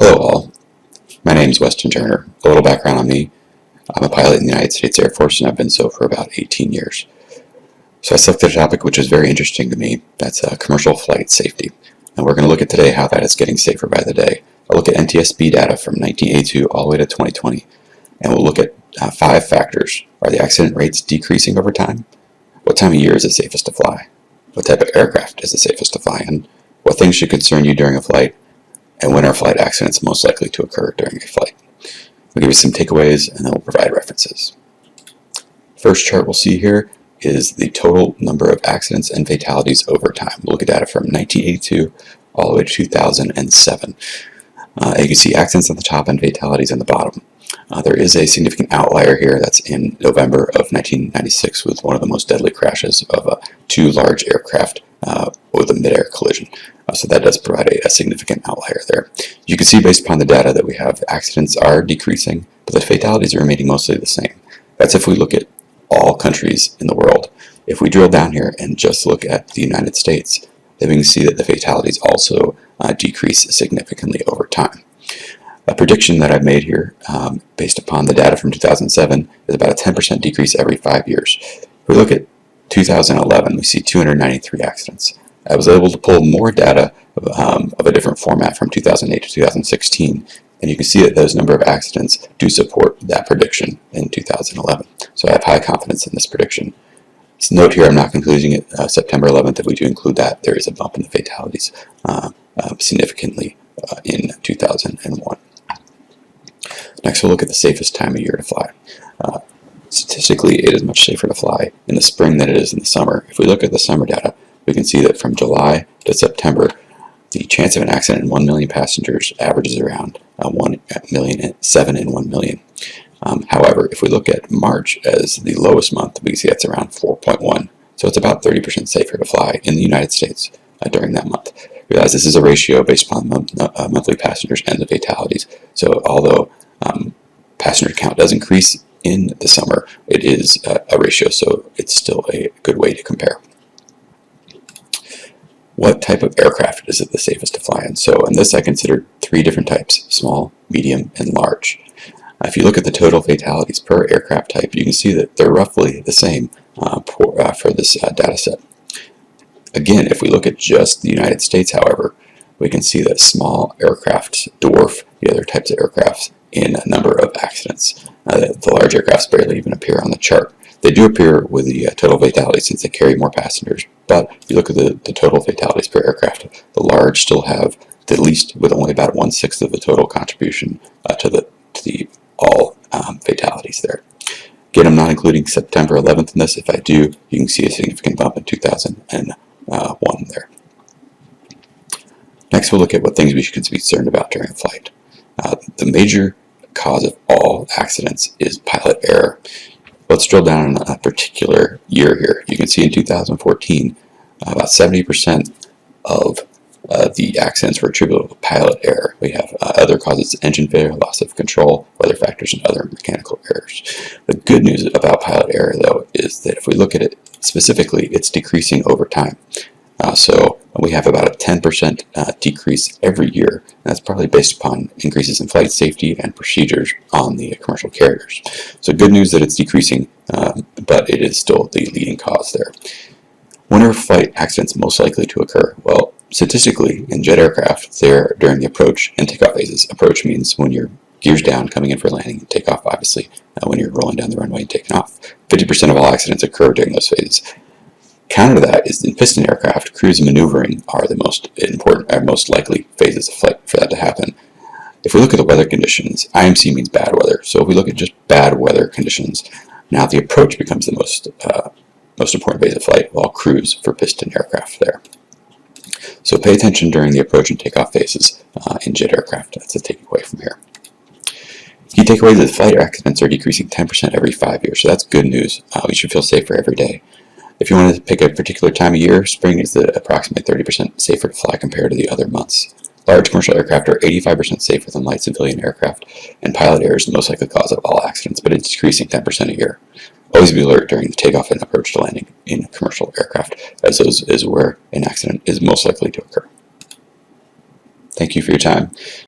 Hello all, my name is Weston Turner. A little background on me. I'm a pilot in the United States Air Force and I've been so for about 18 years. So I selected a topic which is very interesting to me. That's commercial flight safety. And we're going to look at today how that is getting safer by the day. I'll look at NTSB data from 1982 all the way to 2020. And we'll look at 5 factors. Are the accident rates decreasing over time? What time of year is it safest to fly? What type of aircraft is the safest to fly in? What things should concern you during a flight? And when are flight accidents most likely to occur during a flight? We'll give you some takeaways and then we'll provide references. First chart we'll see here is the total number of accidents and fatalities over time. We'll look at data from 1982 all the way to 2007. You can see accidents at the top and fatalities on the bottom. There is a significant outlier here that's in November of 1996 with one of the most deadly crashes of 2 large aircraft with a mid-air collision. So that does provide a significant outlier there. You can see based upon the data that we have, accidents are decreasing, but the fatalities are remaining mostly the same. That's if we look at all countries in the world. If we drill down here and just look at the United States, then we can see that the fatalities also decrease significantly over time. A prediction that I've made here, based upon the data from 2007, is about a 10% decrease every 5 years. If we look at 2011, we see 293 accidents. I was able to pull more data of a different format from 2008 to 2016, and you can see that those number of accidents do support that prediction in 2011. So I have high confidence in this prediction. Just note here, I'm not concluding it September 11th. If we do include that, there is a bump in the fatalities significantly in 2001. Next, we'll look at the safest time of year to fly. Statistically, it is much safer to fly in the spring than it is in the summer. If we look at the summer data, we can see that from July to September, the chance of an accident in 1 million passengers averages around 7 in 1 million. However, if we look at March as the lowest month, we see that's around 4.1. So it's about 30% safer to fly in the United States during that month. Realize this is a ratio based upon monthly passengers and the fatalities. So although passenger count does increase in the summer, it is a ratio, so it's still a good way to compare. What type of aircraft is it the safest to fly in? So in this I considered 3 different types: small, medium, and large. If you look at the total fatalities per aircraft type, you can see that they're roughly the same for this data set. Again, if we look at just the United States, however, we can see that small aircraft dwarf the other types of aircraft in a number of accidents. The large aircrafts barely even appear on the chart. They do appear with the total fatalities since they carry more passengers, but if you look at the total fatalities per aircraft, the large still have the least, with only about 1/6 of the total contribution to the all fatalities there. Again, I'm not including September 11th in this. If I do, you can see a significant bump in 2001 there. Next, we'll look at what things we should be concerned about during a flight. The major cause of all accidents is pilot error. Let's drill down on a particular year here. You can see in 2014, about 70% of the accidents were attributable to pilot error. We have other causes: engine failure, loss of control, weather factors, and other mechanical errors. The good news about pilot error, though, is that if we look at it specifically, it's decreasing over time. So we have about a 10% decrease every year. And that's probably based upon increases in flight safety and procedures on the commercial carriers. So good news that it's decreasing, but it is still the leading cause there. When are flight accidents most likely to occur? Well, statistically, in jet aircraft, they're during the approach and takeoff phases. Approach means when you're gears down, coming in for landing, and takeoff, obviously, when you're rolling down the runway and taking off. 50% of all accidents occur during those phases. Counter to that is in piston aircraft, cruise and maneuvering are the most important, or most likely phases of flight for that to happen. If we look at the weather conditions, IMC means bad weather. So if we look at just bad weather conditions, now the approach becomes the most important phase of flight, while cruise for piston aircraft there. So pay attention during the approach and takeoff phases in jet aircraft. That's a takeaway from here. Key takeaway is that flight accidents are decreasing 10% every 5 years, so that's good news. We should feel safer every day. If you want to pick a particular time of year, spring is approximately 30% safer to fly compared to the other months. Large commercial aircraft are 85% safer than light civilian aircraft, and pilot error is the most likely cause of all accidents, but it's decreasing 10% a year. Always be alert during the takeoff and approach to landing in commercial aircraft, as those is where an accident is most likely to occur. Thank you for your time.